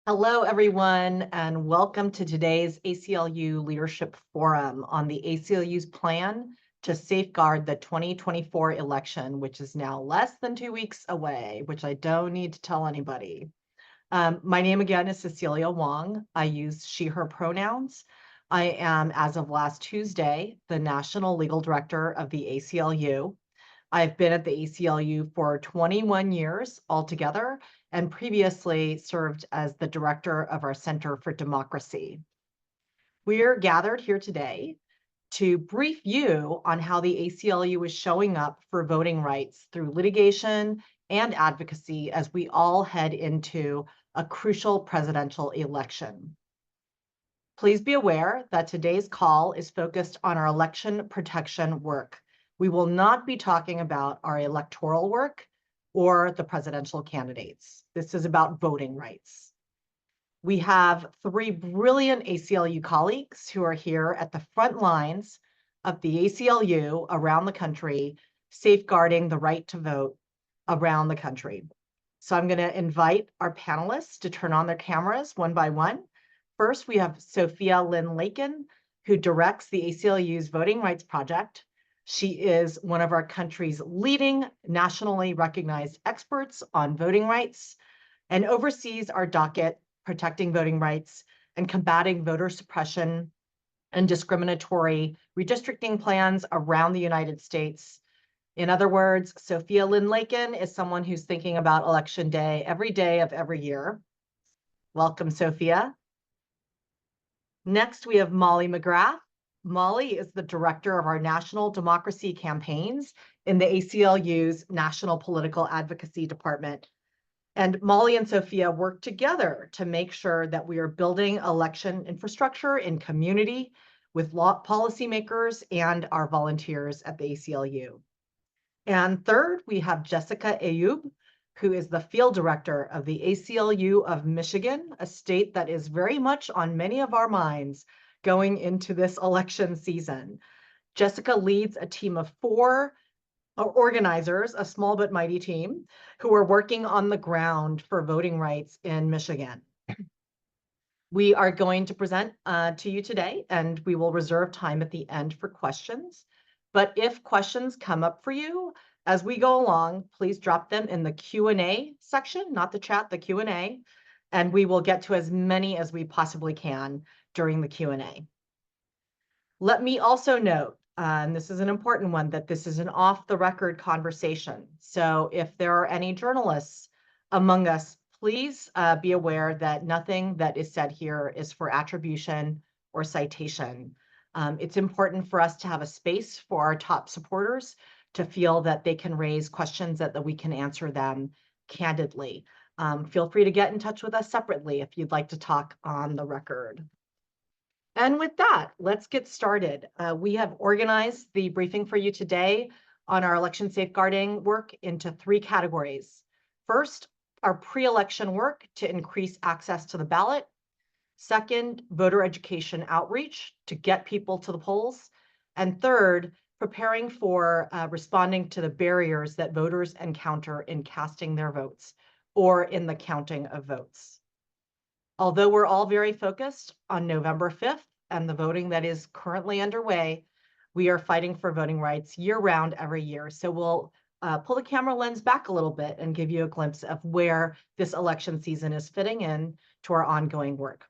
Hello, everyone, and welcome to today's ACLU Leadership Forum on the ACLU's plan to safeguard the 2024 election, which is now less than 2 weeks away, which I don't need to tell anybody. My name again is Cecillia Wang. I use she, her pronouns. I am, as of last Tuesday, the National Legal Director of the ACLU. I've been at the ACLU for 21 years altogether, and previously served as the director of our Center for Democracy. We're gathered here today to brief you on how the ACLU is showing up for voting rights through litigation and advocacy as we all head into a crucial presidential election. Please be aware that today's call is focused on our election protection work. We will not be talking about our electoral work or the presidential candidates. This is about voting rights. We have three brilliant ACLU colleagues who are here at the front lines of the ACLU around the country, safeguarding the right to vote around the country. So I'm going to invite our panelists to turn on their cameras one by one. First, we have Sophia Lakin, who directs the ACLU's Voting Rights Project. She is one of our country's leading nationally recognized experts on voting rights and oversees our docket protecting voting rights and combating voter suppression and discriminatory redistricting plans around the United States. In other words, Sophia Lakin is someone who's thinking about Election Day every day of every year. Welcome, Sophia. Next, we have Molly McGrath. Molly is the director of our national democracy campaigns in the ACLU's National Political Advocacy Department. And Molly and Sophia work together to make sure that we are building election infrastructure in community with law policymakers and our volunteers at the ACLU. And third, we have Jessica Ayoub, who is the field director of the ACLU of Michigan, a state that is very much on many of our minds going into this election season. Jessica leads a team of 4 organizers, a small but mighty team, who are working on the ground for voting rights in Michigan. We are going to present to you today, and we will reserve time at the end for questions. But if questions come up for you as we go along, please drop them in the Q&A section, not the chat, the Q&A, and we will get to as many as we possibly can during the Q&A. Let me also note, and this is an important one, that this is an off-the-record conversation. So if there are any journalists among us, please be aware that nothing that is said here is for attribution or citation. It's important for us to have a space for our top supporters to feel that they can raise questions that we can answer them candidly. Feel free to get in touch with us separately if you'd like to talk on the record. And with that, let's get started. We have organized the briefing for you today on our election safeguarding work into 3 categories. First, our pre-election work to increase access to the ballot. Second, voter education outreach to get people to the polls. And third, preparing for responding to the barriers that voters encounter in casting their votes or in the counting of votes. Although we're all very focused on November 5th and the voting that is currently underway, we are fighting for voting rights year-round every year. So we'll pull the camera lens back a little bit and give you a glimpse of where this election season is fitting in to our ongoing work.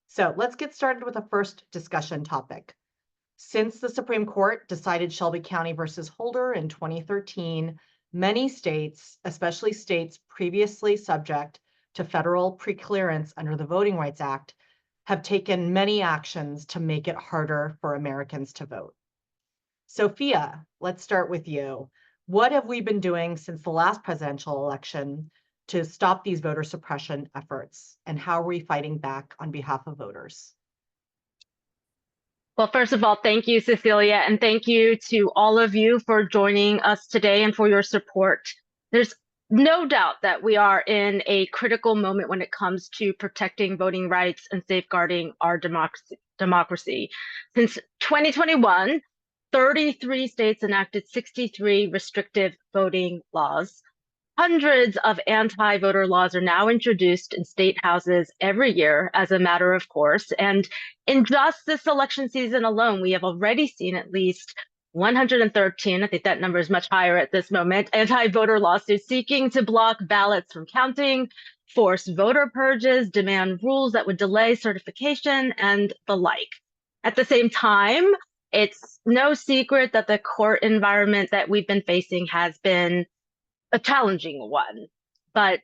So let's get started with the first discussion topic. Since the Supreme Court decided Shelby County versus Holder in 2013, many states, especially states previously subject to federal preclearance under the Voting Rights Act, have taken many actions to make it harder for Americans to vote. Sophia, let's start with you. What have we been doing since the last presidential election to stop these voter suppression efforts, and how are we fighting back on behalf of voters? Well, first of all, thank you, Cecilia, and thank you to all of you for joining us today and for your support. There's no doubt that we are in a critical moment when it comes to protecting voting rights and safeguarding our democracy. Since 2021, 33 states enacted 63 restrictive voting laws. Hundreds of anti-voter laws are now introduced in state houses every year as a matter of course. And in just this election season alone, we have already seen at least 113, I think that number is much higher at this moment, anti-voter lawsuits seeking to block ballots from counting, force voter purges, demand rules that would delay certification, and the like. At the same time, it's no secret that the court environment that we've been facing has been a challenging one. But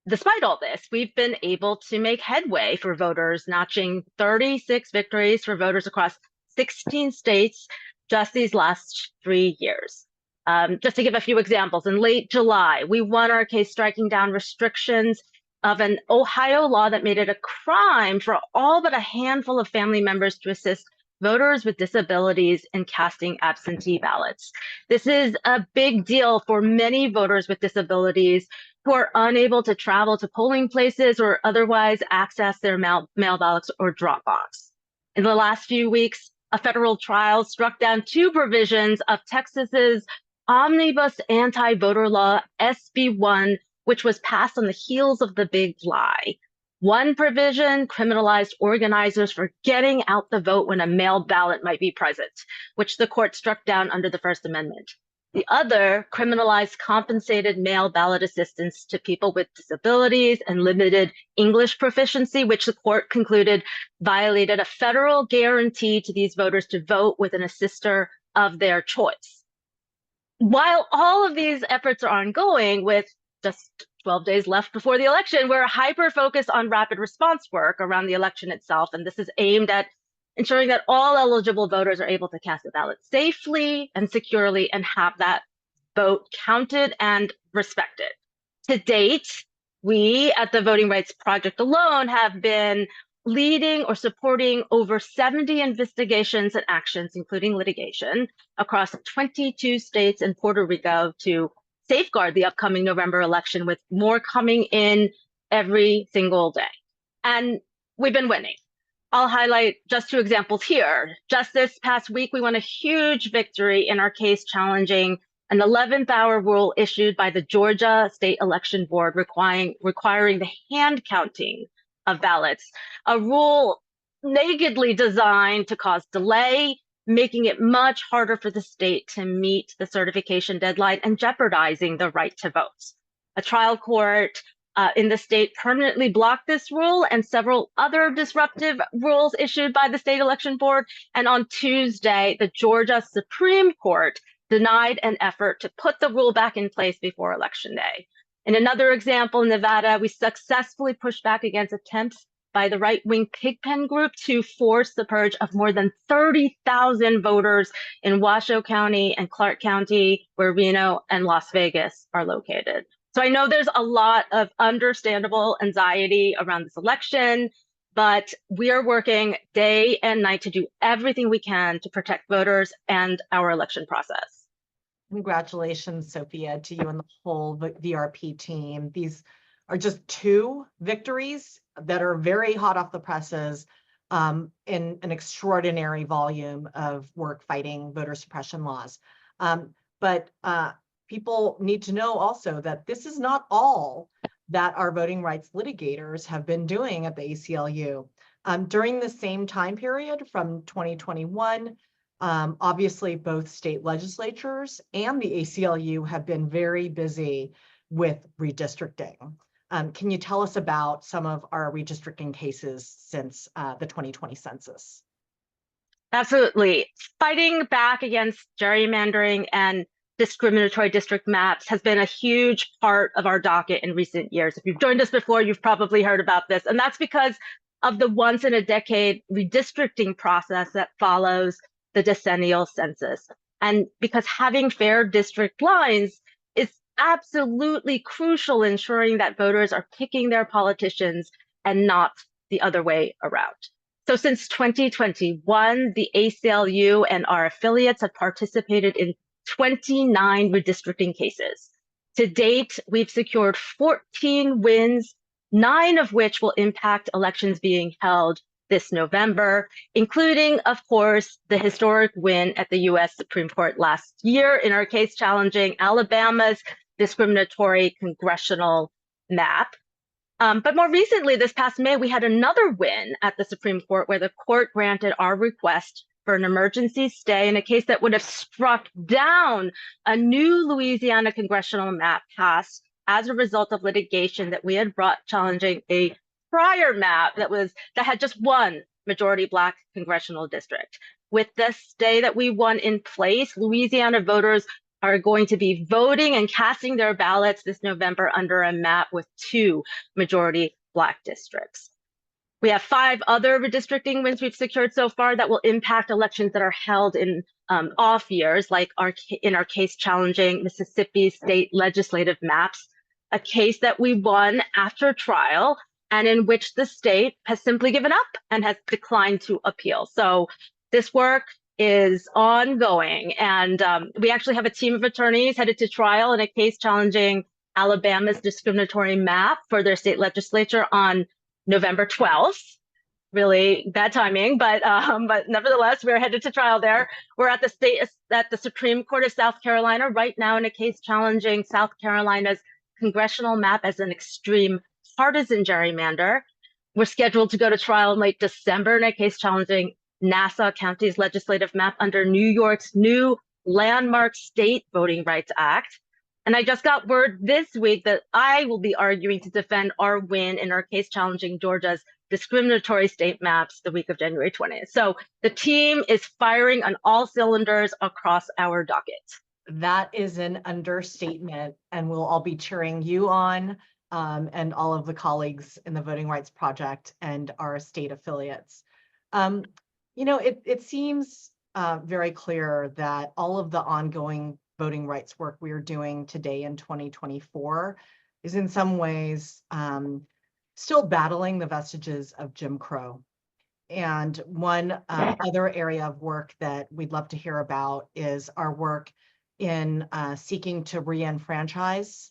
despite all this, we've been able to make headway for voters, notching 36 victories for voters across 16 states just these last 3 years. Just to give a few examples, in late July, we won our case striking down restrictions of an Ohio law that made it a crime for all but a handful of family members to assist voters with disabilities in casting absentee ballots. This is a big deal for many voters with disabilities who are unable to travel to polling places or otherwise access their mail ballots or drop box. In the last few weeks, a federal trial struck down 2 provisions of Texas's omnibus anti-voter law, SB1, which was passed on the heels of the big lie. One provision criminalized organizers for getting out the vote when a mailed ballot might be present, which the court struck down under the First Amendment. The other criminalized compensated mail ballot assistance to people with disabilities and limited English proficiency, which the court concluded violated a federal guarantee to these voters to vote with an assister of their choice. While all of these efforts are ongoing, with just 12 days left before the election, we're hyper-focused on rapid response work around the election itself, and this is aimed at ensuring that all eligible voters are able to cast a ballot safely and securely and have that vote counted and respected. To date, we at the Voting Rights Project alone have been leading or supporting over 70 investigations and actions, including litigation, across 22 states and Puerto Rico to safeguard the upcoming November election, with more coming in every single day. And we've been winning. I'll highlight just 2 examples here. Just this past week, we won a huge victory in our case challenging an 11th hour rule issued by the Georgia State Election Board requiring the hand counting of ballots, a rule nakedly designed to cause delay, making it much harder for the state to meet the certification deadline and jeopardizing the right to vote. A trial court in the state permanently blocked this rule and several other disruptive rules issued by the state election board. And on Tuesday, the Georgia Supreme Court denied an effort to put the rule back in place before Election Day. In another example, in Nevada, we successfully pushed back against attempts by the right-wing Pigpen group to force the purge of more than 30,000 voters in Washoe County and Clark County, where Reno and Las Vegas are located. So I know there's a lot of understandable anxiety around this election, but we are working day and night to do everything we can to protect voters and our election process. Congratulations, Sophia, to you and the whole VRP team. These are just 2 victories that are very hot off the presses in an extraordinary volume of work fighting voter suppression laws. But people need to know also that this is not all that our voting rights litigators have been doing at the ACLU. During the same time period from 2021, obviously both state legislatures and the ACLU have been very busy with redistricting. Can you tell us about some of our redistricting cases since the 2020 census? Absolutely. Fighting back against gerrymandering and discriminatory district maps has been a huge part of our docket in recent years. If you've joined us before, you've probably heard about this. And that's because of the once-in-a-decade redistricting process that follows the decennial census. And because having fair district lines is absolutely crucial in ensuring that voters are picking their politicians and not the other way around. So since 2021, the ACLU and our affiliates have participated in 29 redistricting cases. To date, we've secured 14 wins, 9 of which will impact elections being held this November, including, of course, the historic win at the U.S. Supreme Court last year in our case challenging Alabama's discriminatory congressional map. But more recently, this past May, we had another win at the Supreme Court where the court granted our request for an emergency stay in a case that would have struck down a new Louisiana congressional map passed as a result of litigation that we had brought challenging a prior map that had just one majority Black congressional district. With this stay that we won in place, Louisiana voters are going to be voting and casting their ballots this November under a map with 2 majority Black districts. We have 5 other redistricting wins we've secured so far that will impact elections that are held in off years, like in our case challenging Mississippi state legislative maps, a case that we won after trial and in which the state has simply given up and has declined to appeal. So this work is ongoing, and we actually have a team of attorneys headed to trial in a case challenging Alabama's discriminatory map for their state legislature on November 12th. Really bad timing, but nevertheless, we're headed to trial there. We're at the Supreme Court of South Carolina right now in a case challenging South Carolina's congressional map as an extreme partisan gerrymander. We're scheduled to go to trial in late December in a case challenging Nassau County's legislative map under New York's new landmark State Voting Rights Act. And I just got word this week that I will be arguing to defend our win in our case challenging Georgia's discriminatory state maps the week of January 20th. So the team is firing on all cylinders across our docket. That is an understatement, and we'll all be cheering you on and all of the colleagues in the Voting Rights Project and our state affiliates. It seems very clear that all of the ongoing voting rights work we are doing today in 2024 is in some ways still battling the vestiges of Jim Crow. And one other area of work that we'd love to hear about is our work in seeking to re-enfranchise,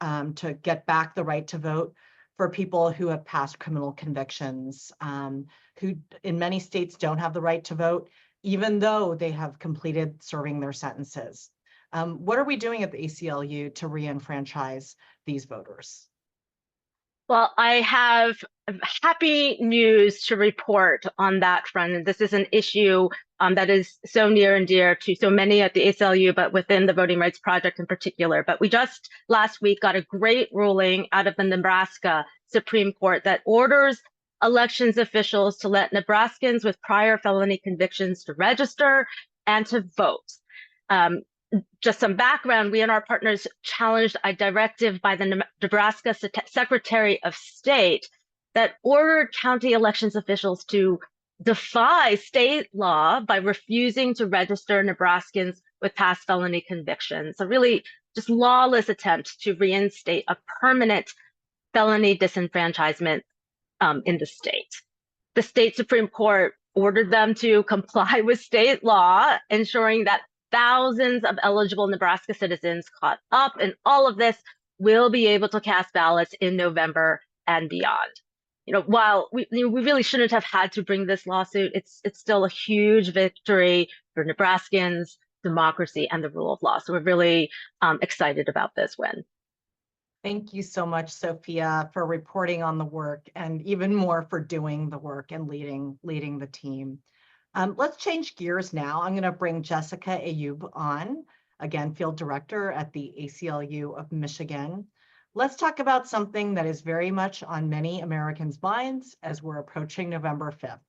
to get back the right to vote for people who have passed criminal convictions, who in many states don't have the right to vote, even though they have completed serving their sentences. What are we doing at the ACLU to re-enfranchise these voters? Well, I have happy news to report on that front. And this is an issue that is so near and dear to so many at the ACLU, but within the Voting Rights Project in particular. But we just last week got a great ruling out of the Nebraska Supreme Court that orders elections officials to let Nebraskans with prior felony convictions to register and to vote. Just some background, we and our partners challenged a directive by the Nebraska Secretary of State that ordered county elections officials to defy state law by refusing to register Nebraskans with past felony convictions. So really just lawless attempt to reinstate a permanent felony disenfranchisement in the state. The state Supreme Court ordered them to comply with state law, ensuring that thousands of eligible Nebraska citizens caught up in all of this will be able to cast ballots in November and beyond. While we really shouldn't have had to bring this lawsuit, it's still a huge victory for Nebraskans, democracy, and the rule of law. So we're really excited about this win. Thank you so much, Sophia, for reporting on the work, and even more for doing the work and leading the team. Let's change gears now. I'm going to bring Jessica Ayoub on, again, Field Director at the ACLU of Michigan. Let's talk about something that is very much on many Americans' minds as we're approaching November 5th.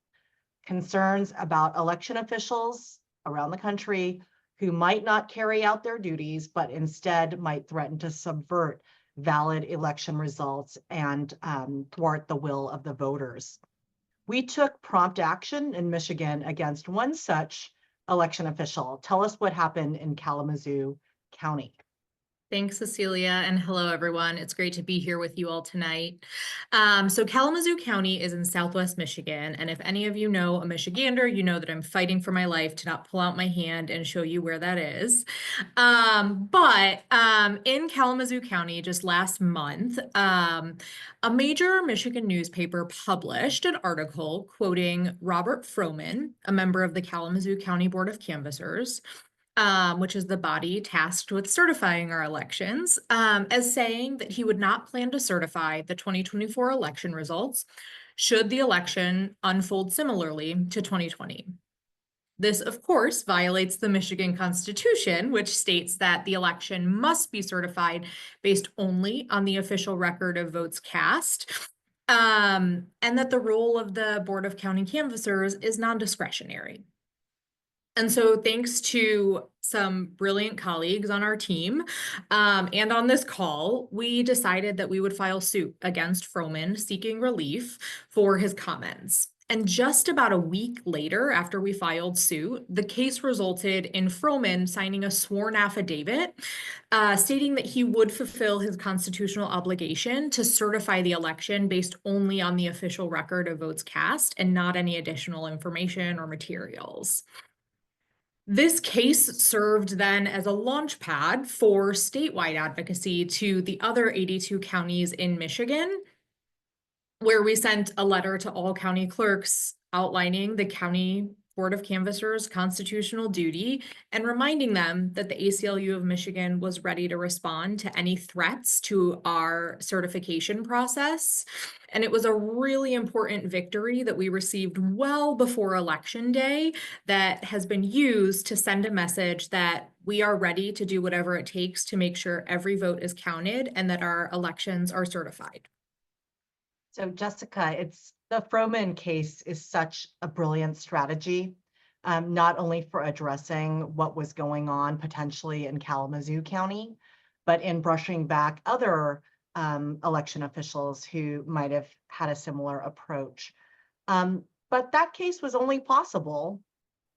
Concerns about election officials around the country who might not carry out their duties, but instead might threaten to subvert valid election results and thwart the will of the voters. We took prompt action in Michigan against one such election official. Tell us what happened in Kalamazoo County. Thanks, Cecilia, and hello, everyone. It's great to be here with you all tonight. So Kalamazoo County is in Southwest Michigan, and if any of you know a Michigander, you know that I'm fighting for my life to not pull out my hand and show you where that is. But in Kalamazoo County, just last month, a major Michigan newspaper published an article quoting Robert Froman, a member of the Kalamazoo County Board of Canvassers, which is the body tasked with certifying our elections, as saying that he would not plan to certify the 2024 election results should the election unfold similarly to 2020. This, of course, violates the Michigan Constitution, which states that the election must be certified based only on the official record of votes cast, and that the role of the Board of County Canvassers is non-discretionary. And so thanks to some brilliant colleagues on our team and on this call, we decided that we would file suit against Froman seeking relief for his comments. And just about a week later, after we filed suit, the case resulted in Froman signing a sworn affidavit stating that he would fulfill his constitutional obligation to certify the election based only on the official record of votes cast and not any additional information or materials. This case served then as a launch pad for statewide advocacy to the other 82 counties in Michigan, where we sent a letter to all county clerks outlining the County Board of Canvassers' constitutional duty and reminding them that the ACLU of Michigan was ready to respond to any threats to our certification process. And it was a really important victory that we received well before Election Day that has been used to send a message that we are ready to do whatever it takes to make sure every vote is counted and that our elections are certified. So Jessica, the Froman case is such a brilliant strategy, not only for addressing what was going on potentially in Kalamazoo County, but in brushing back other election officials who might have had a similar approach. But that case was only possible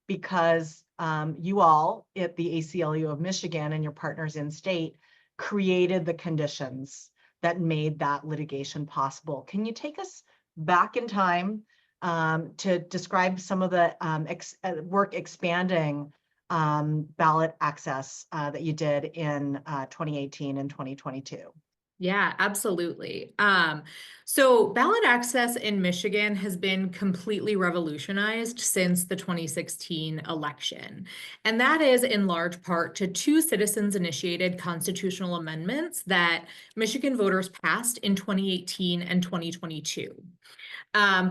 because you all at the ACLU of Michigan and your partners in state created the conditions that made that litigation possible. Can you take us back in time to describe some of the work expanding ballot access that you did in 2018 and 2022? Yeah, absolutely. So ballot access in Michigan has been completely revolutionized since the 2016 election. And that is in large part to two citizens-initiated constitutional amendments that Michigan voters passed in 2018 and 2022.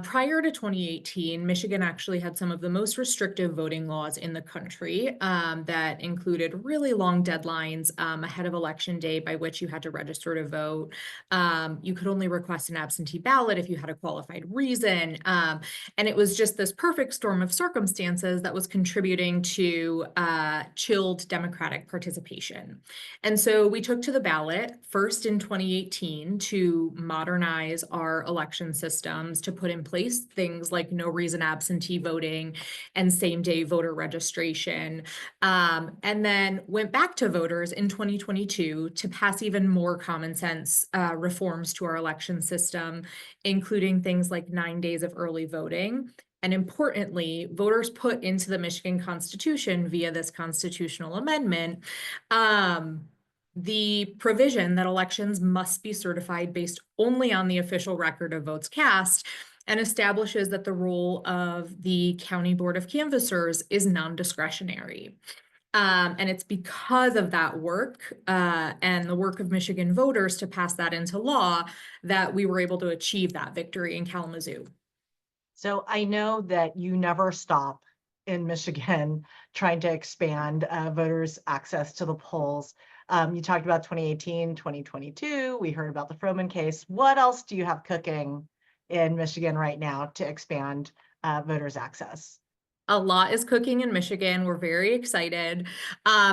Prior to 2018, Michigan actually had some of the most restrictive voting laws in the country that included really long deadlines ahead of Election Day by which you had to register to vote. You could only request an absentee ballot if you had a qualified reason. And it was just this perfect storm of circumstances that was contributing to chilled Democratic participation. And so we took to the ballot first in 2018 to modernize our election systems, to put in place things like no reason absentee voting and same-day voter registration, and then went back to voters in 2022 to pass even more common sense reforms to our election system, including things like 9 days of early voting. And importantly, voters put into the Michigan Constitution via this constitutional amendment the provision that elections must be certified based only on the official record of votes cast, and establishes that the role of the County Board of Canvassers is non-discretionary. And it's because of that work and the work of Michigan voters to pass that into law that we were able to achieve that victory in Kalamazoo. So I know that you never stop in Michigan trying to expand voters' access to the polls. You talked about 2018, 2022. We heard about the Froman case. What else do you have cooking in Michigan right now to expand voters' access? A lot is cooking in Michigan. We're very excited.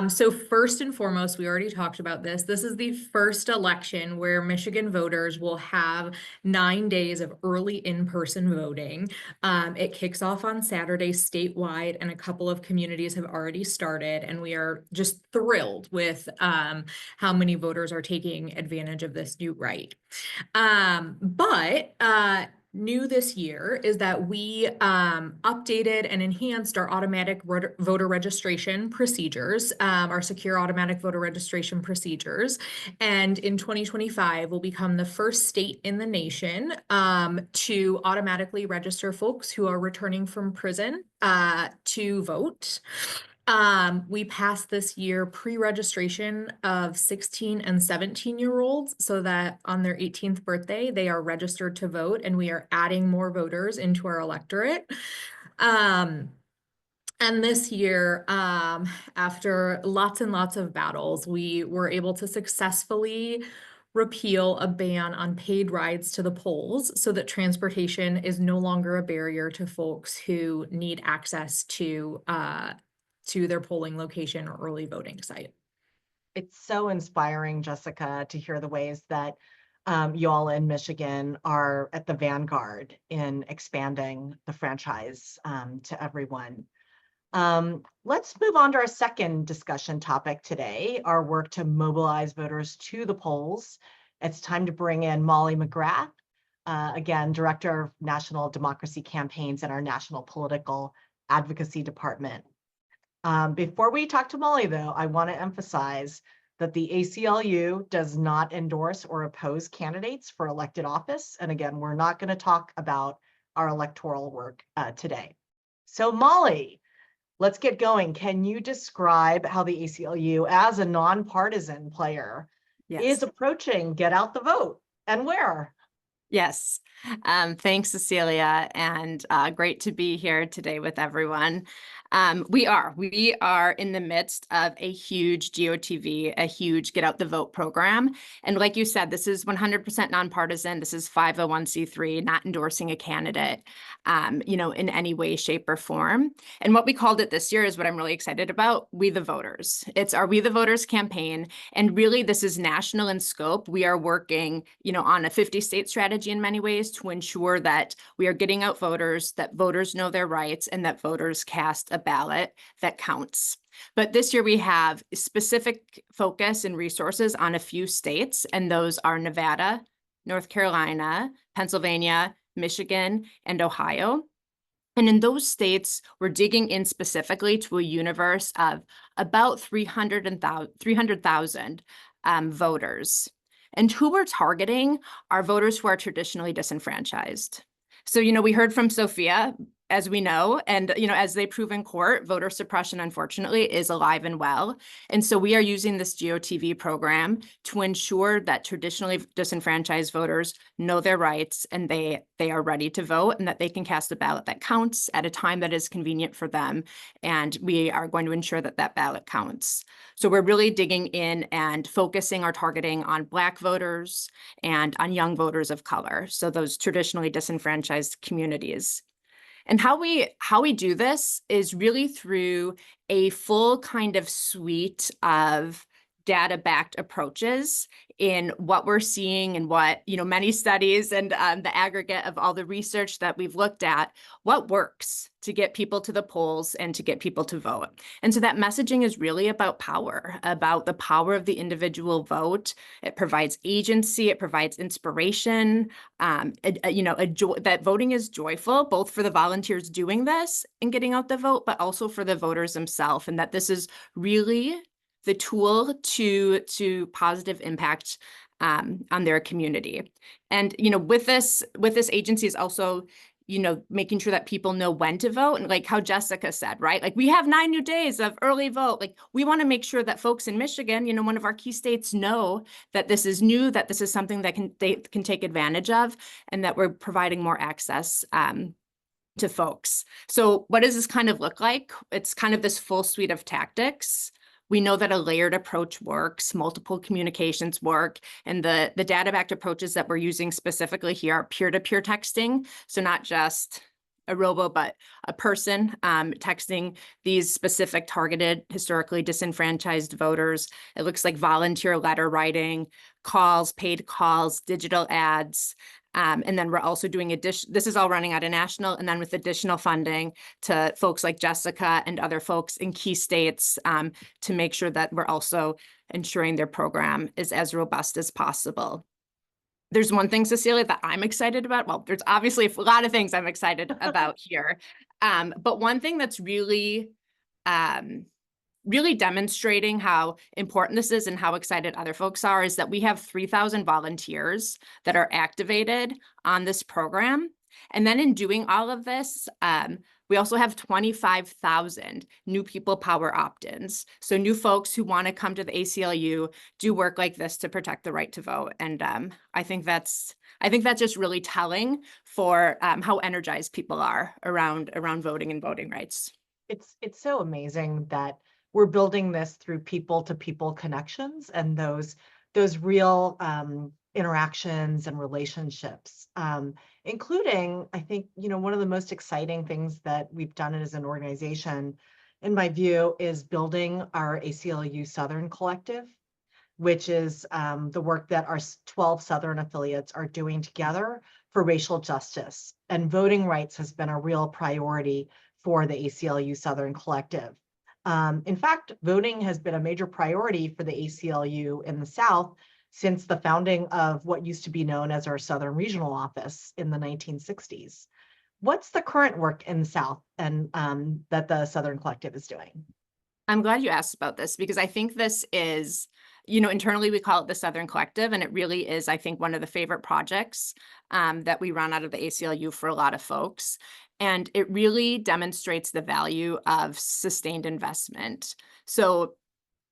So first and foremost, we already talked about this. This is the first election where Michigan voters will have 9 days of early in-person voting. It kicks off on Saturday statewide, and a couple of communities have already started, and we are just thrilled with how many voters are taking advantage of this new right. But new this year is that we updated and enhanced our automatic voter registration procedures, our secure automatic voter registration procedures. And in 2025, we'll become the first state in the nation to automatically register folks who are returning from prison to vote. We passed this year pre-registration of 16 and 17-year-olds so that on their 18th birthday, they are registered to vote, and we are adding more voters into our electorate. And this year, after lots and lots of battles, we were able to successfully repeal a ban on paid rides to the polls so that transportation is no longer a barrier to folks who need access to their polling location or early voting site. It's so inspiring, Jessica, to hear the ways that y'all in Michigan are at the vanguard in expanding the franchise to everyone. Let's move on to our second discussion topic today, our work to mobilize voters to the polls. It's time to bring in Molly McGrath, again, Director of National Democracy Campaigns in our National Political Advocacy Department. Before we talk to Molly, though, I want to emphasize that the ACLU does not endorse or oppose candidates for elected office. And again, we're not going to talk about our electoral work today. So Molly, let's get going. Can you describe how the ACLU, as a nonpartisan player, is approaching Get Out the Vote and where? Yes. Thanks, Cecilia, and great to be here today with everyone. We are in the midst of a huge GOTV, a huge Get Out the Vote program. And like you said, this is 100% nonpartisan. This is 501c3, not endorsing a candidate, in any way, shape, or form. And what we called it this year is what I'm really excited about, We the Voters. It's our We the Voters campaign. And really, this is national in scope. We are working, on a 50-state strategy in many ways to ensure that we are getting out voters, that voters know their rights, and that voters cast a ballot that counts. But this year we have specific focus and resources on a few states, and those are Nevada, North Carolina, Pennsylvania, Michigan, and Ohio. And in those states, we're digging in specifically to a universe of about 300,000 voters. And who we're targeting are voters who are traditionally disenfranchised. So, we heard from Sophia, as we know, and, as they prove in court, voter suppression, unfortunately, is alive and well. And so we are using this GOTV program to ensure that traditionally disenfranchised voters know their rights and they are ready to vote and that they can cast a ballot that counts at a time that is convenient for them. And we are going to ensure that that ballot counts. So we're really digging in and focusing our targeting on Black voters and on young voters of color. So those traditionally disenfranchised communities. And how we do this is really through a full kind of suite of data-backed approaches in what we're seeing and what, many studies and the aggregate of all the research that we've looked at, what works to get people to the polls and to get people to vote. And so that messaging is really about power, about the power of the individual vote. It provides agency, it provides inspiration, that voting is joyful, both for the volunteers doing this and getting out the vote, but also for the voters themselves, and that this is really the tool to positive impact on their community. And, with this agency is also, making sure that people know when to vote. And like how Jessica said, right? Like we have 9 new days of early vote. Like we want to make sure that folks in Michigan, one of our key states, know that this is new, that this is something that they can take advantage of, and that we're providing more access to folks. So what does this kind of look like? It's kind of this full suite of tactics. We know that a layered approach works, multiple communications work, and the data-backed approaches that we're using specifically here are peer-to-peer texting. So not just a robo, but a person texting these specific targeted, historically disenfranchised voters. It looks like volunteer letter writing, calls, paid calls, digital ads. And then we're also doing this is all running out of national, and then with additional funding to folks like Jessica and other folks in key states to make sure that we're also ensuring their program is as robust as possible. There's one thing, Cecilia, that I'm excited about. Well, there's obviously a lot of things I'm excited about here. But one thing that's really demonstrating how important this is and how excited other folks are is that we have 3,000 volunteers that are activated on this program. And then in doing all of this, We also have 25,000 new people power opt-ins. So new folks who want to come to the ACLU do work like this to protect the right to vote. And I think that's just really telling for how energized people are around voting and voting rights. It's so amazing that we're building this through people-to-people connections and those real interactions and relationships, including, I think, one of the most exciting things that we've done as an organization, in my view, is building our ACLU Southern Collective, which is the work that our 12 Southern affiliates are doing together for racial justice. And voting rights has been a real priority for the ACLU Southern Collective. In fact, voting has been a major priority for the ACLU in the South since the founding of what used to be known as our Southern Regional Office in the 1960s. What's the current work in the South and that the Southern Collective is doing? I'm glad you asked about this because I think this is, internally we call it the Southern Collective, and it really is, I think, one of the favorite projects that we run out of the ACLU for a lot of folks. And it really demonstrates the value of sustained investment. So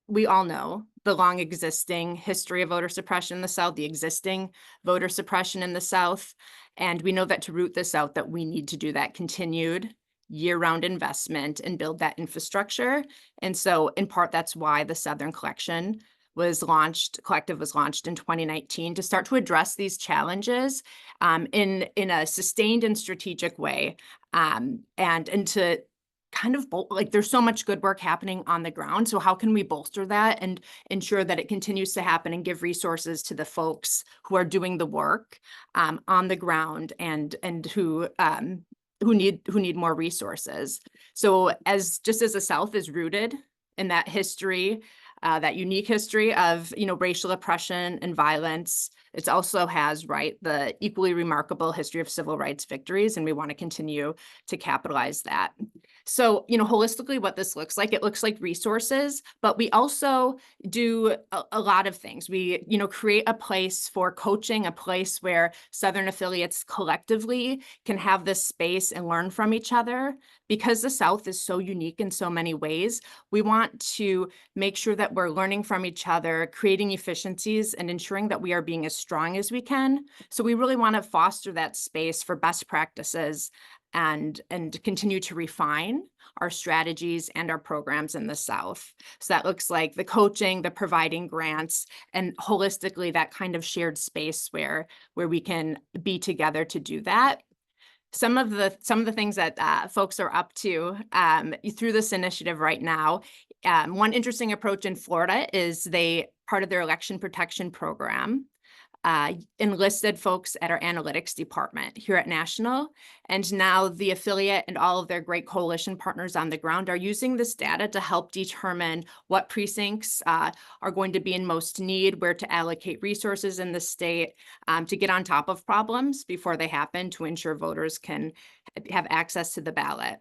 we all know the long existing history of voter suppression in the South, the existing voter suppression in the South. And we know that to root this out, that we need to do that continued year-round investment and build that infrastructure. And so in part, that's why the Southern Collective was launched in 2019 to start to address these challenges in a sustained and strategic way, and to kind of there's so much good work happening on the ground. So how can we bolster that and ensure that it continues to happen and give resources to the folks who are doing the work on the ground and who need more resources. So as the South is rooted in that history, that unique history of racial oppression and violence, it also has the equally remarkable history of civil rights victories, and we want to continue to capitalize that. So holistically, what this looks like, it looks like resources, but we also do a lot of things. We create a place for coaching, a place where Southern affiliates collectively can have this space and learn from each other. Because the South is so unique in so many ways, we want to make sure that we're learning from each other, creating efficiencies, and ensuring that we are being as strong as we can. So we really want to foster that space for best practices and continue to refine our strategies and our programs in the South. So that looks like the coaching, the providing grants, and holistically that kind of shared space where we can be together to do that. Some of the things that folks are up to through this initiative right now. One interesting approach in Florida is part of their election protection program enlisted folks at our analytics department here at National. And now the affiliate and all of their great coalition partners on the ground are using this data to help determine what precincts are going to be in most need, where to allocate resources in the state to get on top of problems before they happen, to ensure voters can have access to the ballot.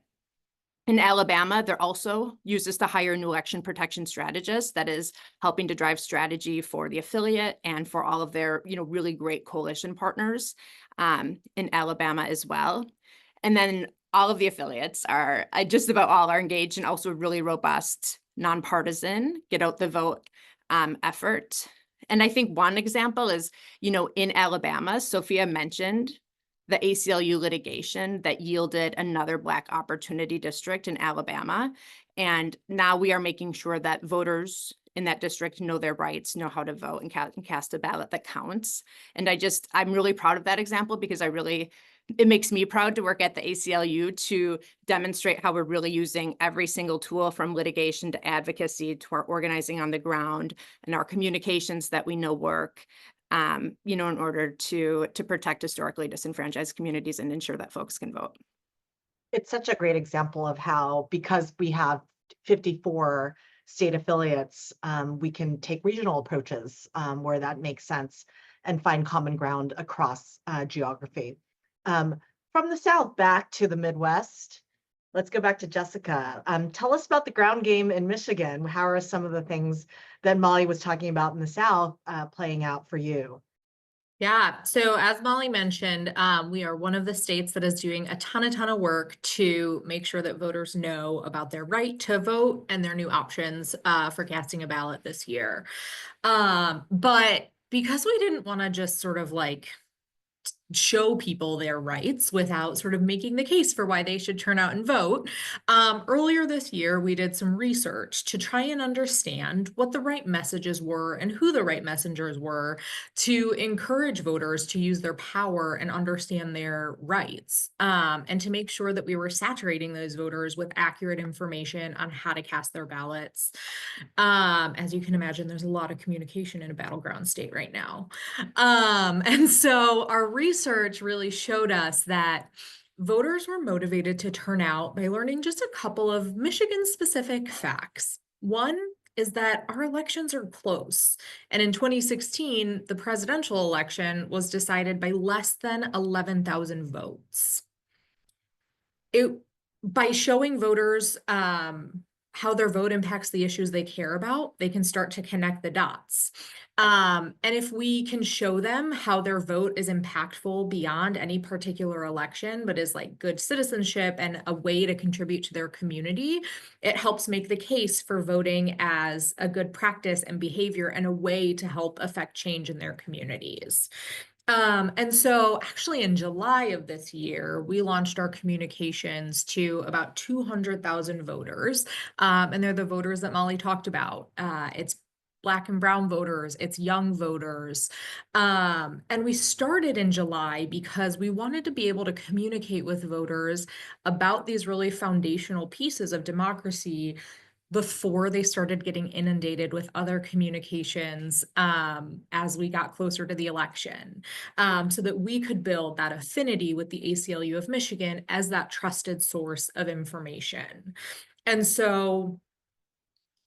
In Alabama, they're also uses to hire new election protection strategists that is helping to drive strategy for the affiliate and for all of their, really great coalition partners in Alabama as well. And then all of the affiliates are, just about all are engaged in also really robust, nonpartisan, get out the vote effort. And I think one example is, in Alabama, Sophia mentioned the ACLU litigation that yielded another Black opportunity district in Alabama. And now we are making sure that voters in that district know their rights, know how to vote and cast a ballot that counts. And I'm really proud of that example because it makes me proud to work at the ACLU to demonstrate how we're really using every single tool from litigation to advocacy to our organizing on the ground and our communications that we know work. In order to protect historically disenfranchised communities and ensure that folks can vote. It's such a great example of how, because we have 54 state affiliates, we can take regional approaches where that makes sense and find common ground across geography. From the South back to the Midwest, let's go back to Jessica. Tell us about the ground game in Michigan. How are some of the things that Molly was talking about in the South playing out for you? Yeah, so as Molly mentioned, we are one of the states that is doing a ton of work to make sure that voters know about their right to vote and their new options for casting a ballot this year. But because we didn't want to just sort of like show people their rights without sort of making the case for why they should turn out and vote. Earlier this year, we did some research to try and understand what the right messages were and who the right messengers were to encourage voters to use their power and understand their rights, and to make sure that we were saturating those voters with accurate information on how to cast their ballots. As you can imagine, there's a lot of communication in a battleground state right now. And so our research really showed us that voters were motivated to turn out by learning just a couple of Michigan-specific facts. One is that our elections are close. And in 2016, the presidential election was decided by less than 11,000 votes. By showing voters how their vote impacts the issues they care about, they can start to connect the dots. And if we can show them how their vote is impactful beyond any particular election, but is like good citizenship and a way to contribute to their community, it helps make the case for voting as a good practice and behavior and a way to help affect change in their communities. And so actually in July of this year, we launched our communications to about 200,000 voters. And they're the voters that Molly talked about. It's Black and brown voters, it's young voters. And we started in July because we wanted to be able to communicate with voters about these really foundational pieces of democracy before they started getting inundated with other communications as we got closer to the election, so that we could build that affinity with the ACLU of Michigan as that trusted source of information. And so,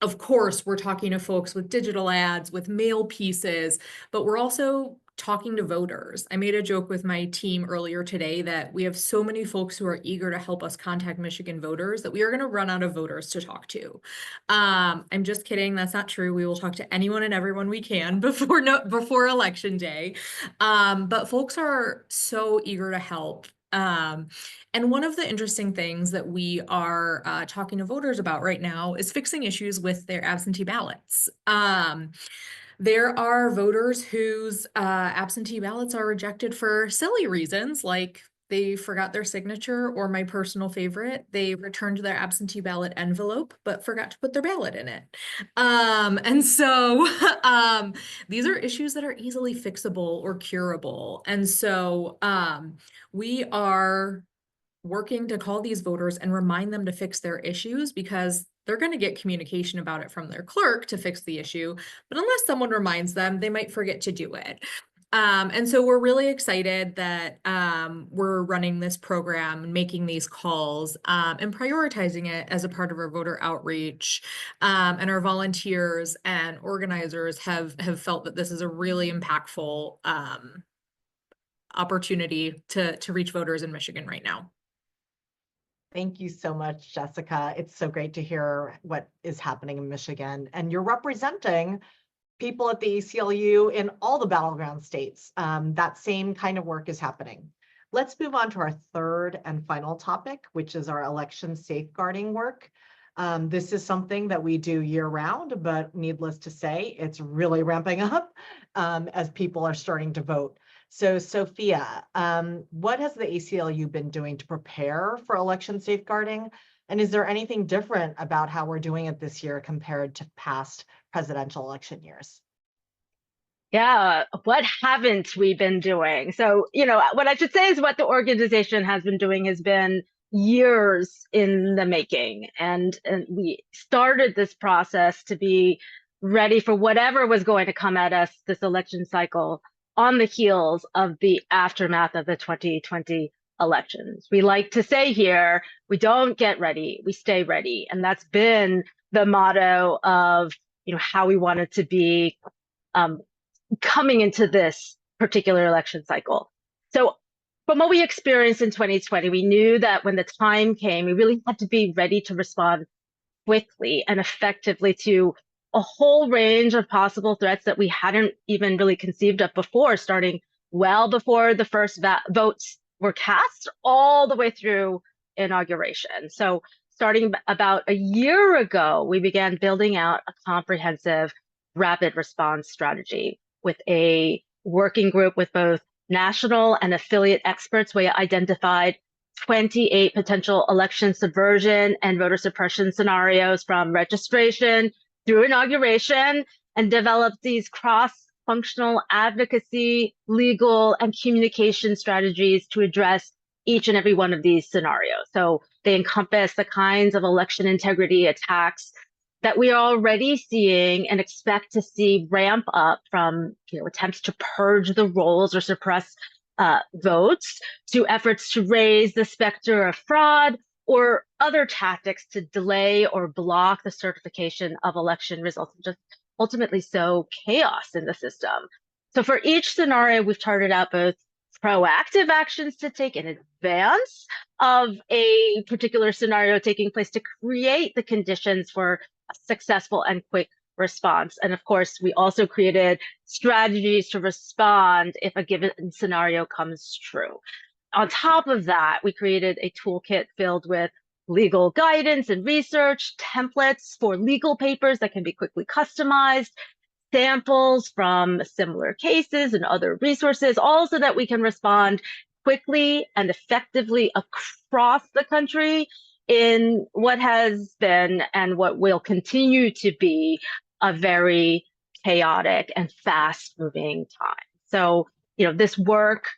of course, we're talking to folks with digital ads, with mail pieces, but we're also talking to voters. I made a joke with my team earlier today that we have so many folks who are eager to help us contact Michigan voters that we are going to run out of voters to talk to. I'm just kidding. That's not true. We will talk to anyone and everyone we can before election day. But folks are so eager to help. And one of the interesting things that we are talking to voters about right now is fixing issues with their absentee ballots. There are voters whose absentee ballots are rejected for silly reasons, like they forgot their signature, or my personal favorite, they returned their absentee ballot envelope, but forgot to put their ballot in it. And so these are issues that are easily fixable or curable. And so we are working to call these voters and remind them to fix their issues, because they're going to get communication about it from their clerk to fix the issue. But unless someone reminds them, they might forget to do it. And so we're really excited that we're running this program, making these calls, and prioritizing it as a part of our voter outreach. And our volunteers and organizers have felt that this is a really impactful opportunity to reach voters in Michigan right now. Thank you so much, Jessica. It's so great to hear what is happening in Michigan. And you're representing people at the ACLU in all the battleground states. That same kind of work is happening. Let's move on to our third and final topic, which is our election safeguarding work. This is something that we do year round, but needless to say, it's really ramping up as people are starting to vote. So Sophia, what has the ACLU been doing to prepare for election safeguarding? And is there anything different about how we're doing it this year compared to past presidential election years? Yeah, what haven't we been doing? So, what I should say is what the organization has been doing has been years in the making. And we started this process to be ready for whatever was going to come at us this election cycle on the heels of the aftermath of the 2020 elections. We like to say here, we don't get ready, we stay ready. And that's been the motto of how we wanted to be coming into this particular election cycle. So from what we experienced in 2020, we knew that when the time came, we really had to be ready to respond quickly and effectively to a whole range of possible threats that we hadn't even really conceived of before, starting well before the first votes were cast, all the way through inauguration. So starting about a year ago, we began building out a comprehensive rapid response strategy with a working group with both national and affiliate experts. We identified 28 potential election subversion and voter suppression scenarios from registration through inauguration, and developed these cross-functional advocacy, legal, and communication strategies to address each and every one of these scenarios. So they encompass the kinds of election integrity attacks that we are already seeing and expect to see ramp up, from attempts to purge the rolls or suppress votes, to efforts to raise the specter of fraud, or other tactics to delay or block the certification of election results, and just ultimately sow chaos in the system. So for each scenario, we've charted out both proactive actions to take in advance of a particular scenario taking place to create the conditions for a successful and quick response. And of course, we also created strategies to respond if a given scenario comes true. On top of that, we created a toolkit filled with legal guidance and research, templates for legal papers that can be quickly customized, samples from similar cases and other resources, all so that we can respond quickly and effectively across the country in what has been and what will continue to be a very chaotic and fast-moving time. So, this work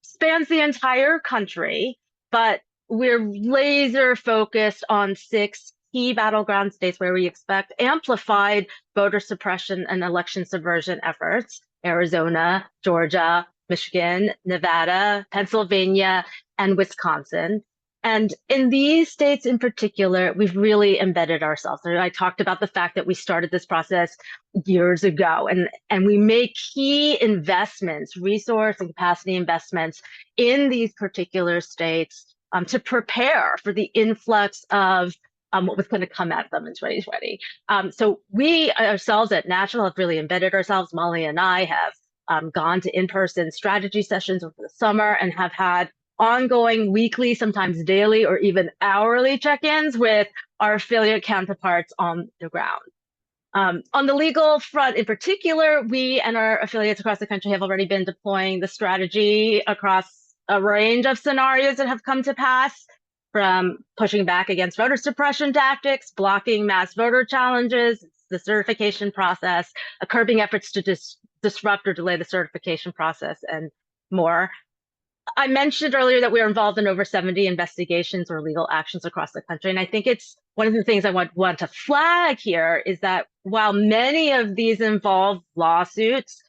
spans the entire country, but we're laser focused on 6 key battleground states where we expect amplified voter suppression and election subversion efforts: Arizona, Georgia, Michigan, Nevada, Pennsylvania, and Wisconsin. And in these states in particular, we've really embedded ourselves. And I talked about the fact that we started this process years ago, and we make key investments, resource and capacity investments in these particular states to prepare for the influx of what was going to come at them in 2020. So we ourselves at National have really embedded ourselves. Molly and I have gone to in-person strategy sessions over the summer and have had ongoing weekly, sometimes daily or even hourly check-ins with our affiliate counterparts on the ground. On the legal front in particular, we and our affiliates across the country have already been deploying the strategy across a range of scenarios that have come to pass, from pushing back against voter suppression tactics, blocking mass voter challenges, the certification process, curbing efforts to disrupt or delay the certification process, and more. I mentioned earlier that we are involved in over 70 investigations or legal actions across the country. And I think it's one of the things I want to flag here is that while many of these involve lawsuits,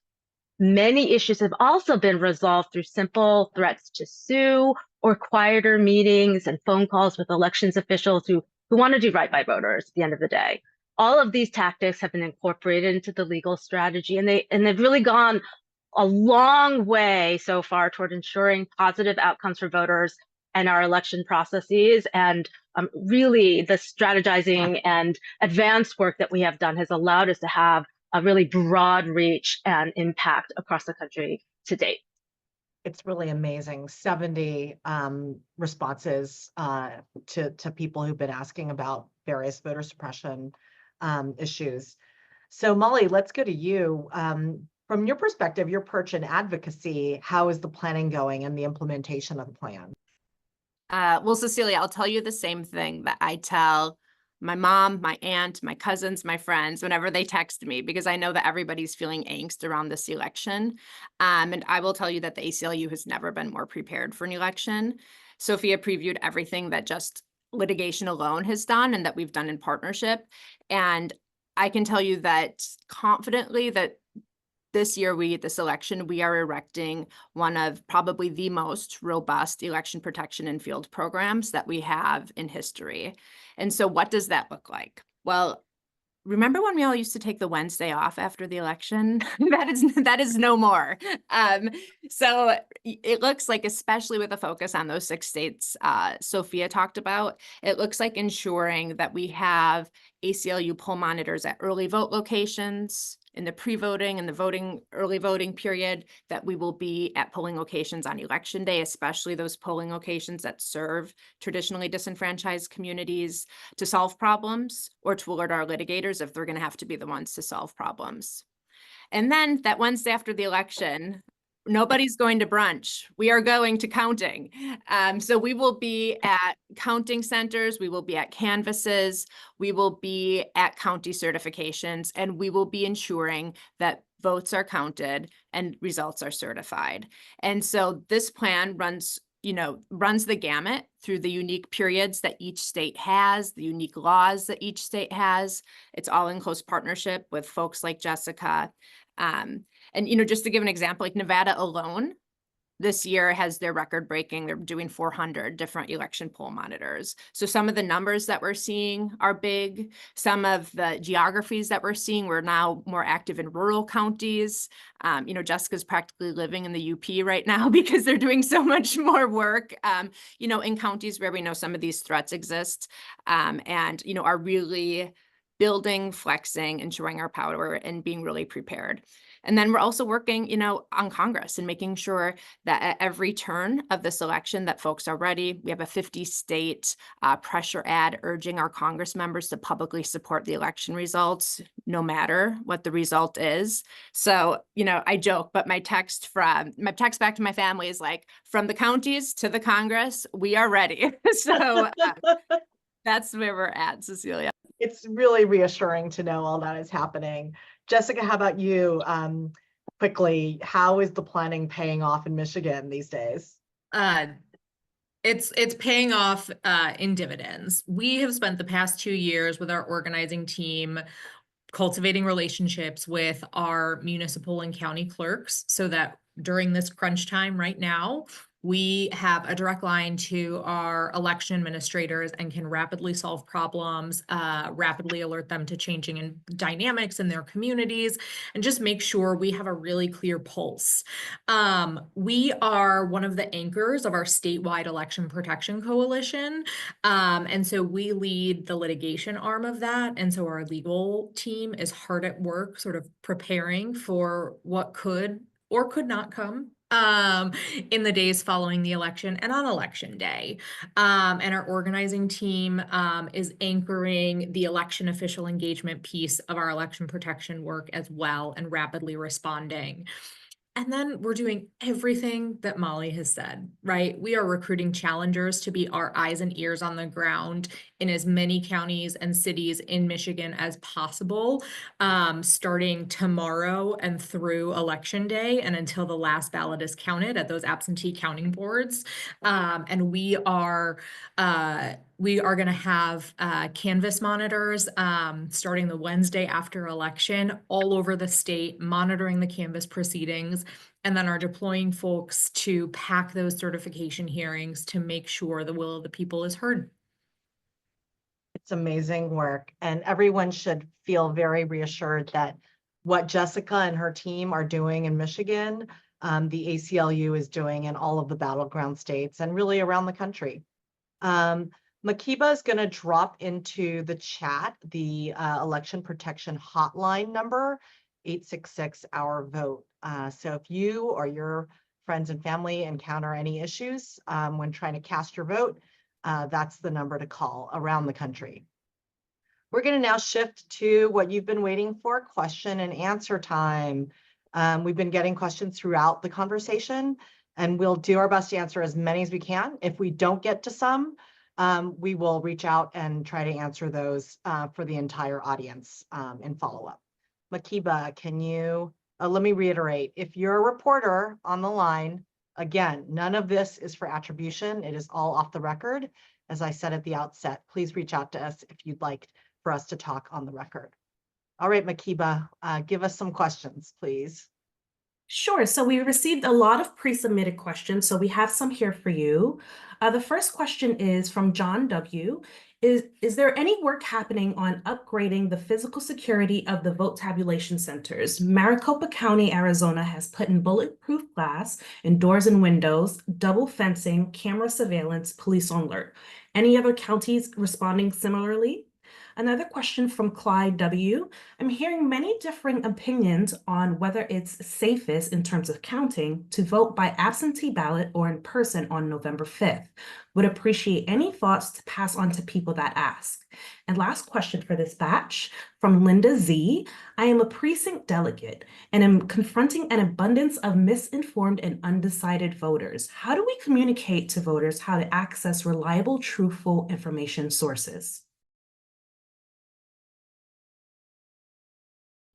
many issues have also been resolved through simple threats to sue or quieter meetings and phone calls with elections officials who want to do right by voters at the end of the day. All of these tactics have been incorporated into the legal strategy, and they've really gone a long way so far toward ensuring positive outcomes for voters and our election processes. And really, the strategizing and advanced work that we have done has allowed us to have a really broad reach and impact across the country to date. It's really amazing. 70 responses to people who've been asking about various voter suppression issues. So Molly, let's go to you. From your perspective, your perch in advocacy, how is the planning going and the implementation of the plan? Well, Cecillia, I'll tell you the same thing that I tell my mom, my aunt, my cousins, my friends, whenever they text me, because I know that everybody's feeling angst around this election. And I will tell you that the ACLU has never been more prepared for an election. Sophia previewed everything that just litigation alone has done and that we've done in partnership. And I can tell you that confidently that this year, this election, we are erecting one of probably the most robust election protection and field programs that we have in history. And so what does that look like? Well, remember when we all used to take the Wednesday off after the election? that is no more. So it looks like, especially with a focus on those 6 states Sophia talked about, it looks like ensuring that we have ACLU poll monitors at early vote locations, in the pre-voting and the early voting period, that we will be at polling locations on election day, especially those polling locations that serve traditionally disenfranchised communities, to solve problems or to alert our litigators if they're going to have to be the ones to solve problems. And then that Wednesday after the election, nobody's going to brunch. We are going to counting. So we will be at counting centers, we will be at canvasses, we will be at county certifications, and we will be ensuring that votes are counted and results are certified. And so this plan runs the gamut through the unique periods that each state has, the unique laws that each state has. It's all in close partnership with folks like Jessica. And just to give an example, like Nevada alone, this year has their record-breaking, they're doing 400 different election poll monitors. So some of the numbers that we're seeing are big. Some of the geographies that we're seeing, we're now more active in rural counties. Jessica's practically living in the UP right now because they're doing so much more work, in counties where we know some of these threats exist, and are really building, flexing, and showing our power and being really prepared. And then we're also working, on Congress and making sure that at every turn of this election that folks are ready. We have a 50-state pressure ad urging our Congress members to publicly support the election results, no matter what the result is. So, I joke, but my text back to my family is like, from the counties to the Congress, we are ready. So that's where we're at, Cecillia. It's really reassuring to know all that is happening. Jessica, how about you? Quickly, how is the planning paying off in Michigan these days? It's paying off in dividends. We have spent the past 2 years with our organizing team cultivating relationships with our municipal and county clerks so that during this crunch time right now, we have a direct line to our election administrators and can rapidly solve problems, rapidly alert them to changing dynamics in their communities, and just make sure we have a really clear pulse. We are one of the anchors of our statewide election protection coalition. And so we lead the litigation arm of that. And so our legal team is hard at work, sort of preparing for what could or could not come in the days following the election and on election day. And our organizing team is anchoring the election official engagement piece of our election protection work as well and rapidly responding. And then we're doing everything that Molly has said, right? We are recruiting challengers to be our eyes and ears on the ground in as many counties and cities in Michigan as possible, starting tomorrow and through election day and until the last ballot is counted at those absentee counting boards. And we are going to have canvas monitors starting the Wednesday after election all over the state, monitoring the canvas proceedings, and then are deploying folks to pack those certification hearings to make sure the will of the people is heard. It's amazing work, and everyone should feel very reassured that what Jessica and her team are doing in Michigan, the ACLU is doing in all of the battleground states and really around the country. Makiba is going to drop into the chat the election protection hotline number, 866-OUR-VOTE. So if you or your friends and family encounter any issues when trying to cast your vote, that's the number to call around the country. We're going to now shift to what you've been waiting for, question and answer time. We've been getting questions throughout the conversation, and we'll do our best to answer as many as we can. If we don't get to some, we will reach out and try to answer those for the entire audience in follow-up. Makiba, can you, let me reiterate, if you're a reporter on the line, again, none of this is for attribution. It is all off the record. As I said at the outset, please reach out to us if you'd like for us to talk on the record. All right, Makiba, give us some questions, please. Sure. So we received a lot of pre-submitted questions, so we have some here for you. The first question is from John W. Is there any work happening on upgrading the physical security of the vote tabulation centers? Maricopa County, Arizona has put in bulletproof glass in doors and windows, double fencing, camera surveillance, police alert. Any other counties responding similarly? Another question from Clyde W. I'm hearing many differing opinions on whether it's safest in terms of counting to vote by absentee ballot or in person on November 5th. Would appreciate any thoughts to pass on to people that ask. And last question for this batch from Linda Z. I am a precinct delegate and am confronting an abundance of misinformed and undecided voters. How do we communicate to voters how to access reliable, truthful information sources?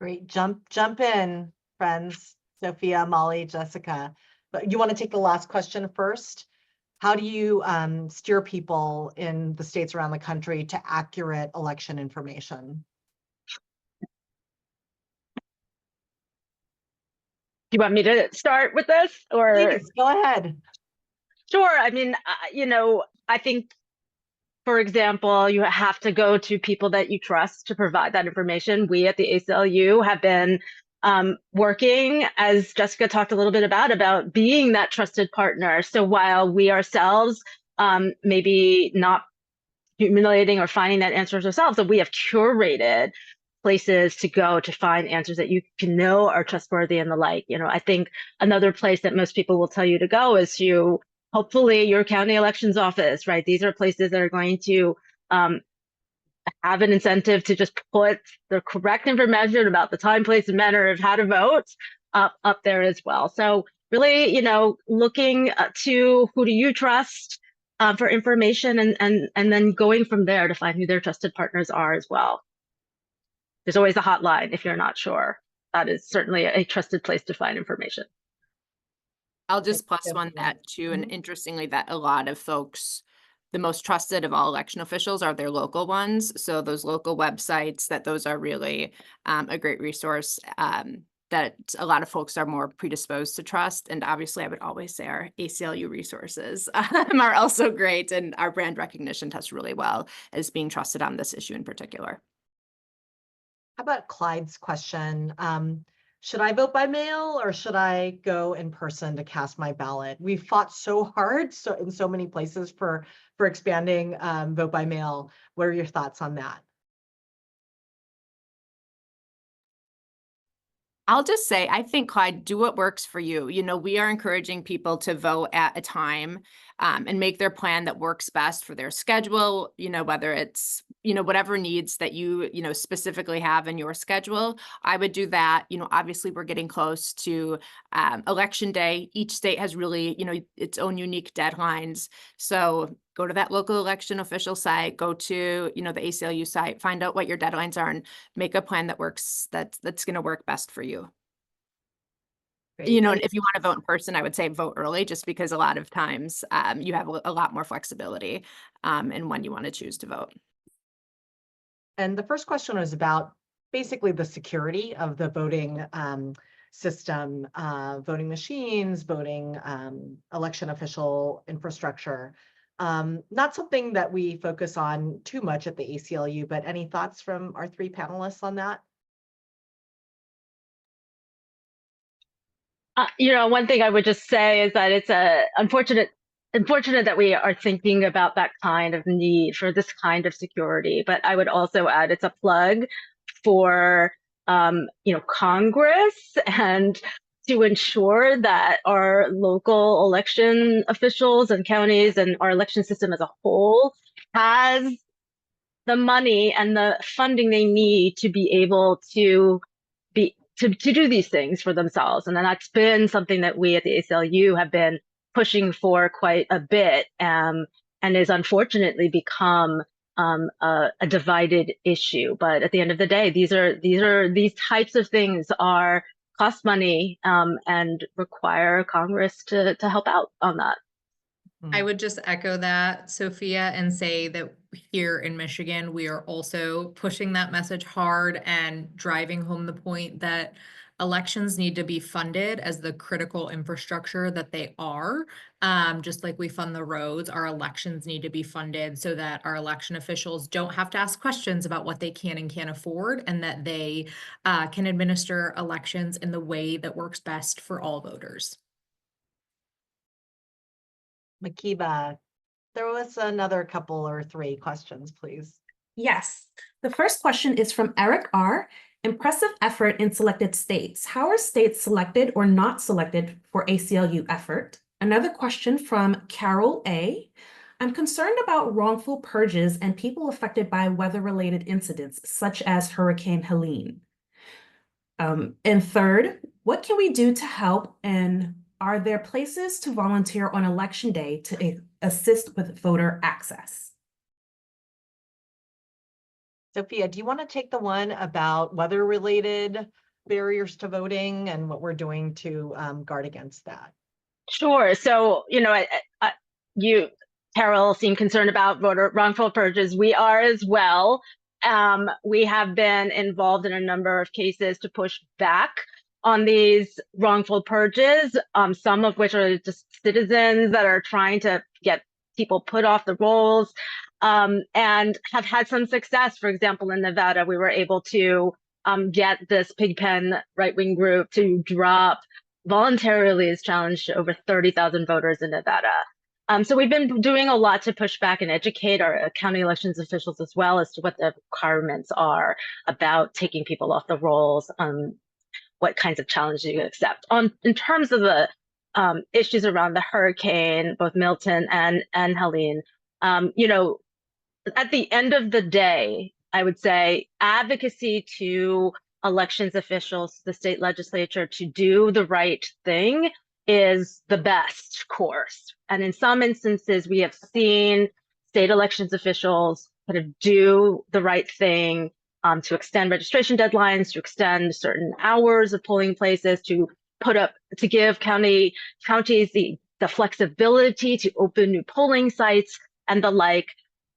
Great, jump in, friends, Sophia, Molly, Jessica. But you want to take the last question first? How do you steer people in the states around the country to accurate election information? Do you want me to start with this, or? Please, go ahead. Sure. I mean, I think, for example, you have to go to people that you trust to provide that information. We at the ACLU have been working, as Jessica talked a little bit about being that trusted partner. So while we ourselves maybe not accumulating or finding that answers ourselves, that we have curated places to go to find answers that you can know are trustworthy and the like. I think another place that most people will tell you to go is to hopefully your county elections office, right? These are places that are going to have an incentive to just put the correct information about the time, place, and manner of how to vote up there as well. So really, looking to who do you trust for information, and then going from there to find who their trusted partners are as well. There's always a hotline if you're not sure. That is certainly a trusted place to find information. I'll just plus one that too. And interestingly, that a lot of folks, the most trusted of all election officials are their local ones. So those local websites, those are really a great resource that a lot of folks are more predisposed to trust. And obviously, I would always say our ACLU resources are also great, and our brand recognition tests really well as being trusted on this issue in particular. How about Clyde's question? Should I vote by mail or should I go in person to cast my ballot? We've fought so hard in so many places for expanding vote by mail. What are your thoughts on that? I'll just say, I think, Clyde, do what works for you. We are encouraging people to vote at a time and make their plan that works best for their schedule, whether it's, whatever needs that you, specifically have in your schedule. I would do that. Obviously, we're getting close to election day. Each state has really, its own unique deadlines. So go to that local election official site, go to, the ACLU site, find out what your deadlines are and make a plan that works, that's going to work best for you. Great. And if you want to vote in person, I would say vote early, just because a lot of times you have a lot more flexibility in when you want to choose to vote. And the first question was about basically the security of the voting system, voting machines, voting election official infrastructure. Not something that we focus on too much at the ACLU, but any thoughts from our three panelists on that? One thing I would just say is that it's unfortunate that we are thinking about that kind of need for this kind of security. But I would also add it's a plug for Congress and to ensure that our local election officials and counties and our election system as a whole has the money and the funding they need to be able to do these things for themselves. And then that's been something that we at the ACLU have been pushing for quite a bit, and has unfortunately become a divided issue. But at the end of the day, these types of things cost money and require Congress to help out on that. I would just echo that, Sophia, and say that here in Michigan, we are also pushing that message hard and driving home the point that elections need to be funded as the critical infrastructure that they are. Just like we fund the roads, our elections need to be funded so that our election officials don't have to ask questions about what they can and can't afford, and that they can administer elections in the way that works best for all voters. Makiba, there was another couple or three questions, please. Yes. The first question is from Eric R. Impressive effort in selected states. How are states selected or not selected for ACLU effort? Another question from Carol A. I'm concerned about wrongful purges and people affected by weather-related incidents, such as Hurricane Helene. And third, what can we do to help? And are there places to volunteer on election day to assist with voter access? Sophia, do you want to take the one about weather-related barriers to voting and what we're doing to guard against that? Sure. So, you, Carol, seem concerned about voter wrongful purges. We are as well. We have been involved in a number of cases to push back on these wrongful purges, some of which are just citizens that are trying to get people put off the rolls, and have had some success. For example, in Nevada, we were able to get this Pigpen right-wing group to drop voluntarily is challenged to over 30,000 voters in Nevada. So we've been doing a lot to push back and educate our county elections officials as well as to what the requirements are about taking people off the rolls, what kinds of challenges you accept. In terms of the issues around the hurricane, both Milton and Helene, at the end of the day, I would say advocacy to elections officials, the state legislature, to do the right thing is the best course. And in some instances, we have seen state elections officials kind of do the right thing to extend registration deadlines, to extend certain hours of polling places, to give counties the flexibility to open new polling sites and the like.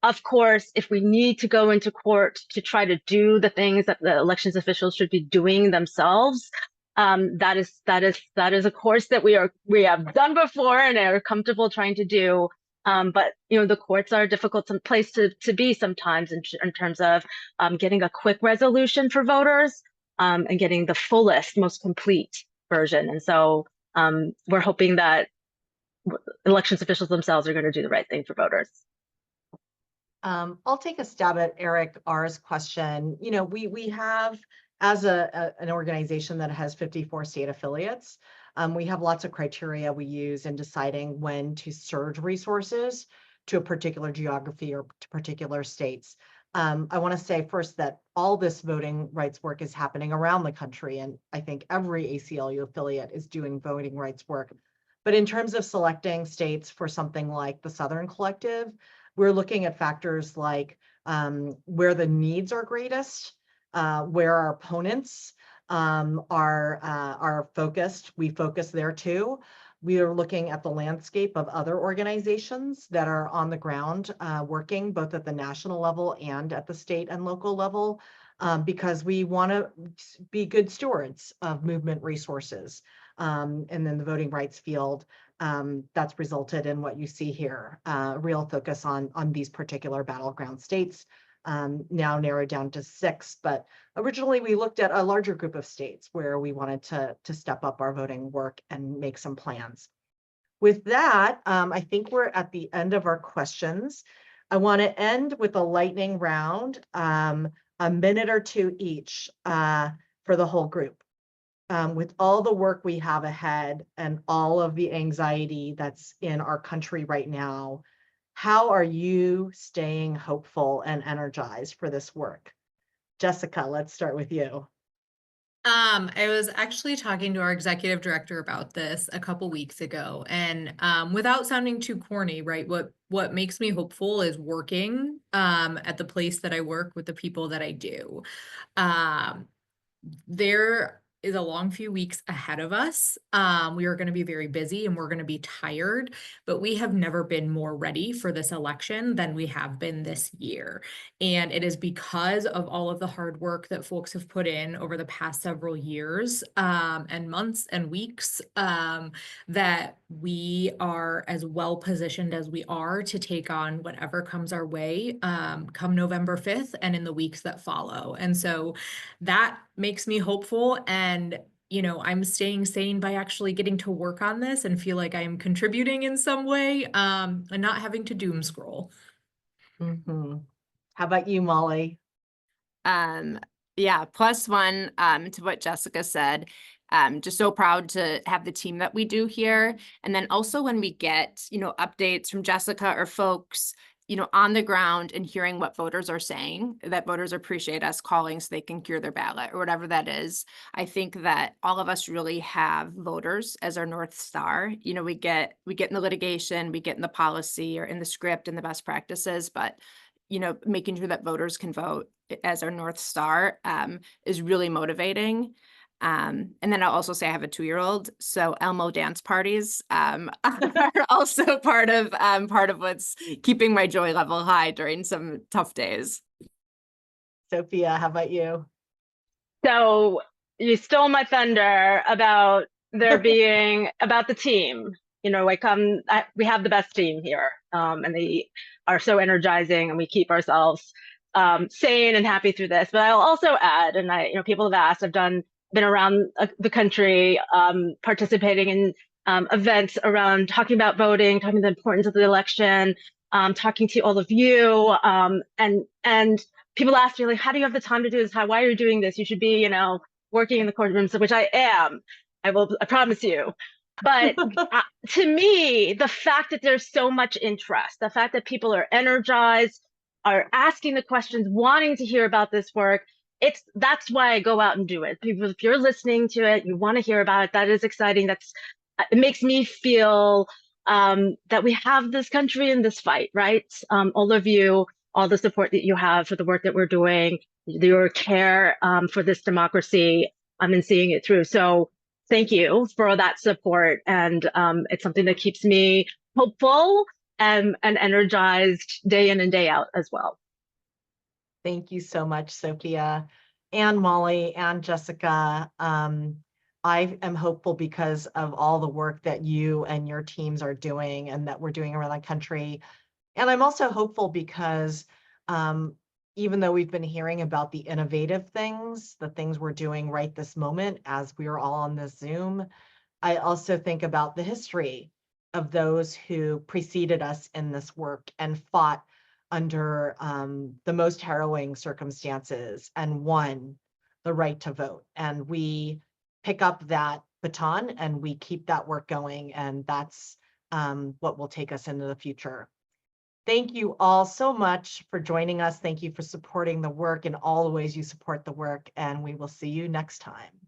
Of course, if we need to go into court to try to do the things that the elections officials should be doing themselves, that is a course that we have done before and are comfortable trying to do. But the courts are a difficult place to be sometimes in terms of getting a quick resolution for voters and getting the fullest, most complete version. And so we're hoping that elections officials themselves are going to do the right thing for voters. I'll take a stab at Eric R's question. We have, as an organization that has 54 state affiliates, we have lots of criteria we use in deciding when to surge resources to a particular geography or to particular states. I want to say first that all this voting rights work is happening around the country, and I think every ACLU affiliate is doing voting rights work. But in terms of selecting states for something like the Southern Collective, we're looking at factors like where the needs are greatest, where our opponents are focused. We focus there too. We are looking at the landscape of other organizations that are on the ground working both at the national level and at the state and local level, because we want to be good stewards of movement resources. And then the voting rights field, that's resulted in what you see here, real focus on these particular battleground states, now narrowed down to 6. But originally we looked at a larger group of states where we wanted to step up our voting work and make some plans. With that, I think we're at the end of our questions. I want to end with a lightning round, a minute or two each for the whole group. With all the work we have ahead and all of the anxiety that's in our country right now, how are you staying hopeful and energized for this work? Jessica, let's start with you. I was actually talking to our executive director about this a couple weeks ago, and without sounding too corny, right? What makes me hopeful is working at the place that I work with the people that I do. There is a long few weeks ahead of us. We are going to be very busy and we're going to be tired, but we have never been more ready for this election than we have been this year. And it is because of all of the hard work that folks have put in over the past several years and months and weeks that we are as well positioned as we are to take on whatever comes our way come November 5th and in the weeks that follow. And so that makes me hopeful, and I'm staying sane by actually getting to work on this and feel like I'm contributing in some way and not having to doom scroll. Mm-hmm. How about you, Molly? Yeah, +1 to what Jessica said. Just so proud to have the team that we do here. And then also when we get, updates from Jessica or folks, on the ground and hearing what voters are saying, that voters appreciate us calling so they can cure their ballot or whatever that is. I think that all of us really have voters as our North Star. We get in the litigation, we get in the policy or in the script and the best practices, but making sure that voters can vote as our North Star is really motivating. And then I'll also say I have a 2-year-old, so Elmo dance parties are also part of what's keeping my joy level high during some tough days. Sophia, how about you? So you stole my thunder about there being about the team. We have the best team here, and they are so energizing, and we keep ourselves sane and happy through this. But I'll also add, and people have asked, I've been around the country, participating in events around talking about voting, talking about the importance of the election, talking to all of you, and people ask me, like, how do you have the time to do this? Why are you doing this? You should be, working in the courtrooms, which I am. I promise you. But to me, the fact that there's so much interest, the fact that people are energized, are asking the questions, wanting to hear about this work, that's why I go out and do it. People, if you're listening to it, you want to hear about it, that is exciting. It makes me feel that we have this country in this fight, right? All of you, all the support that you have for the work that we're doing, your care for this democracy, and seeing it through. So thank you for that support. And it's something that keeps me hopeful and energized day in and day out as well. Thank you so much, Sophia and Molly and Jessica. I am hopeful because of all the work that you and your teams are doing and that we're doing around the country. And I'm also hopeful because even though we've been hearing about the innovative things, the things we're doing right this moment as we are all on this Zoom, I also think about the history of those who preceded us in this work and fought under the most harrowing circumstances and won the right to vote. And we pick up that baton and we keep that work going. And that's what will take us into the future. Thank you all so much for joining us. Thank you for supporting the work in all the ways you support the work. And we will see you next time.